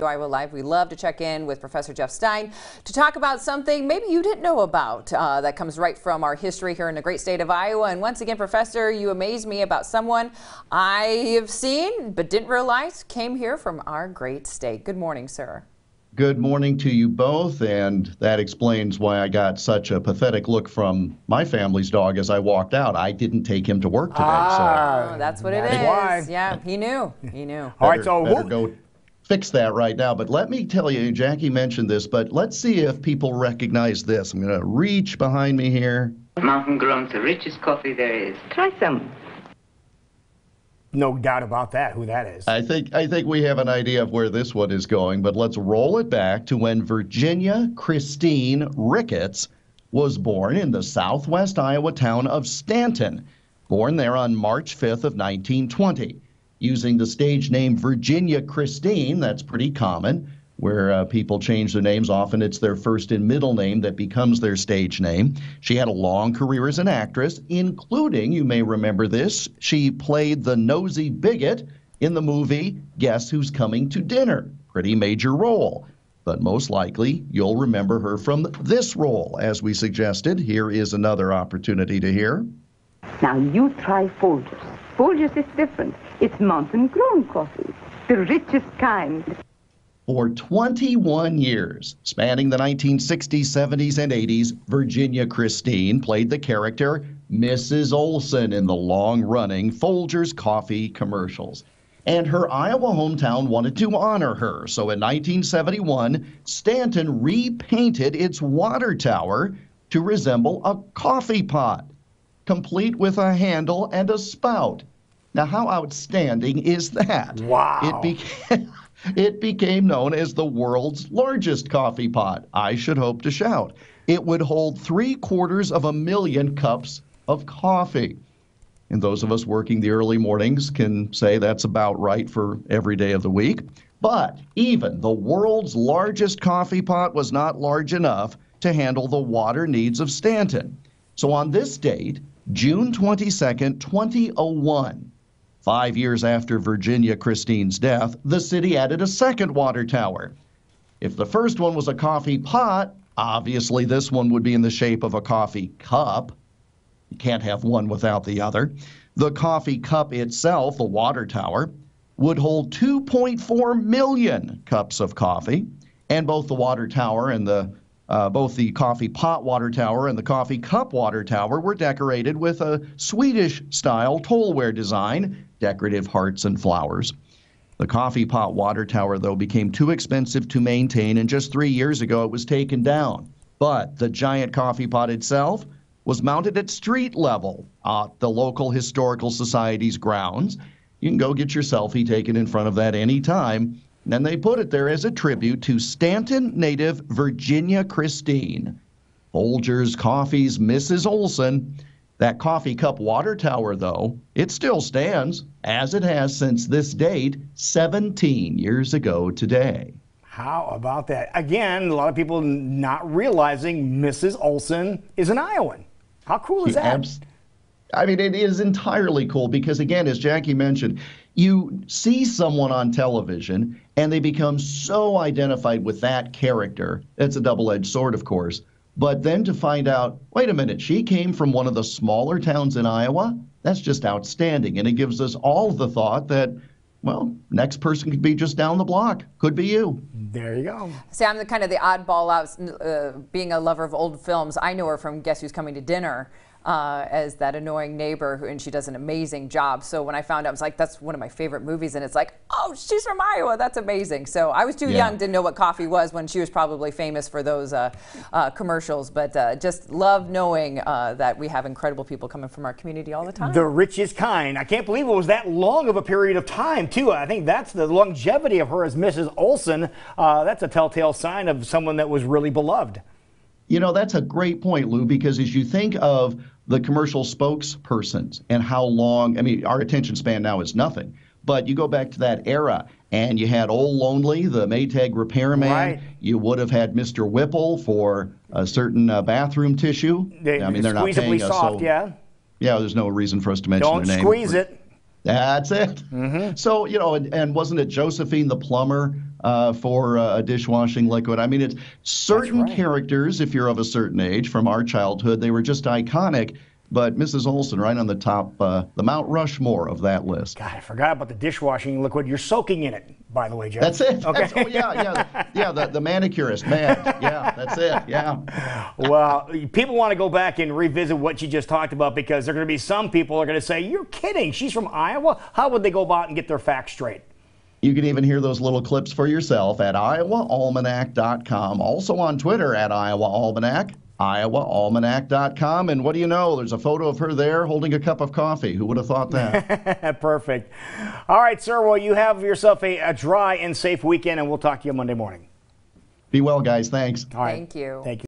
Iowa Live. We love to check in with Professor Jeff Stein to talk about something maybe you didn't know about that comes right from our history here in the great state of Iowa. And once again, Professor, you amaze me about someone I have seen but didn't realize came here from our great state. Good morning, sir. Good morning to you both, and that explains why I got such a pathetic look from my family's dog as I walked out. I didn't take him to work today. Oh, that's what it is. Why. Yeah, he knew. He knew. All right, so better go fix that right now. But let me tell you, Jackie mentioned this, but let's see if people recognize this. I'm going to reach behind me here. Mountain Grown's the richest coffee there is. Try some. No doubt about that, who that is. I think we have an idea of where this one is going, but let's roll it back to when Virginia Christine Ricketts was born in the southwest Iowa town of Stanton. Born there on March 5th of 1920. Using the stage name Virginia Christine, that's pretty common, where people change their names. Often it's their first and middle name that becomes their stage name. She had a long career as an actress, including, you may remember this, she played the nosy bigot in the movie Guess Who's Coming to Dinner? Pretty major role. But most likely, you'll remember her from this role. As we suggested, here is another opportunity to hear. Now you try Folgers. Folgers is different. It's mountain grown coffee, the richest kind. For 21 years, spanning the 1960s, 70s, and 80s, Virginia Christine played the character Mrs. Olson in the long-running Folgers coffee commercials. And her Iowa hometown wanted to honor her, so in 1971, Stanton repainted its water tower to resemble a coffee pot, complete with a handle and a spout. Now, how outstanding is that? Wow. It became known as the world's largest coffee pot. I should hope to shout. It would hold 750,000 cups of coffee. And those of us working the early mornings can say that's about right for every day of the week. But even the world's largest coffee pot was not large enough to handle the water needs of Stanton. So on this date, June 22nd, 2001, 5 years after Virginia Christine's death, the city added a second water tower. If the first one was a coffee pot, obviously this one would be in the shape of a coffee cup. You can't have one without the other. The coffee cup itself, the water tower, would hold 2.4 million cups of coffee, and both the water tower and both the coffee pot water tower and the coffee cup water tower were decorated with a Swedish-style tollware design, decorative hearts and flowers. The coffee pot water tower, though, became too expensive to maintain, and just 3 years ago it was taken down. But the giant coffee pot itself was mounted at street level at the local historical society's grounds. You can go get your selfie taken in front of that any time. And they put it there as a tribute to Stanton native Virginia Christine. Folgers Coffee's Mrs. Olson. That coffee cup water tower, though, it still stands, as it has since this date, 17 years ago today. How about that? Again, a lot of people not realizing Mrs. Olson is an Iowan. How cool is that? I mean, it is entirely cool because, again, as Jackie mentioned, you see someone on television and they become so identified with that character. It's a double-edged sword, of course. But then to find out, wait a minute, she came from one of the smaller towns in Iowa? That's just outstanding. And it gives us all the thought that, well, next person could be just down the block. Could be you. There you go. See, I'm the kind of the oddball out, being a lover of old films. I know her from Guess Who's Coming to Dinner. As that annoying neighbor, and she does an amazing job. So when I found out, I was like, that's one of my favorite movies, and it's like, oh, she's from Iowa. That's amazing. So I was too young to know what coffee was when she was probably famous for those commercials, but just love knowing that we have incredible people coming from our community all the time. The richest kind. I can't believe it was that long of a period of time, too. I think that's the longevity of her as Mrs. Olson. That's a telltale sign of someone that was really beloved. You know, that's a great point, Lou, because as you think of the commercial spokespersons and how long, I mean, our attention span now is nothing, but you go back to that era and you had Old Lonely, the Maytag repairman. Right. You would have had Mr. Whipple for a certain bathroom tissue. I mean, they're not paying us. Soft, so, yeah, there's no reason for us to mention their name. Don't squeeze it. That's it. So, you know, and wasn't it Josephine the plumber for a dishwashing liquid. I mean, it's certain right. characters, if you're of a certain age from our childhood, they were just iconic. But Mrs. Olson right on the top, the Mount Rushmore of that list. God, I forgot about the dishwashing liquid. You're soaking in it, by the way, Jeff. That's it. Okay. Oh, yeah. The manicurist, man. Yeah, that's it. Yeah. Well, people want to go back and revisit what you just talked about because there are going to be some people who are going to say, you're kidding. She's from Iowa. How would they go about and get their facts straight? You can even hear those little clips for yourself at iowaalmanac.com. Also on Twitter at iowaalmanac. iowaalmanac.com. And what do you know? There's a photo of her there holding a cup of coffee. Who would have thought that? Perfect. All right, sir. Well, you have yourself a dry and safe weekend, and we'll talk to you Monday morning. Be well, guys. Thanks. All right. Thank you. Thank you.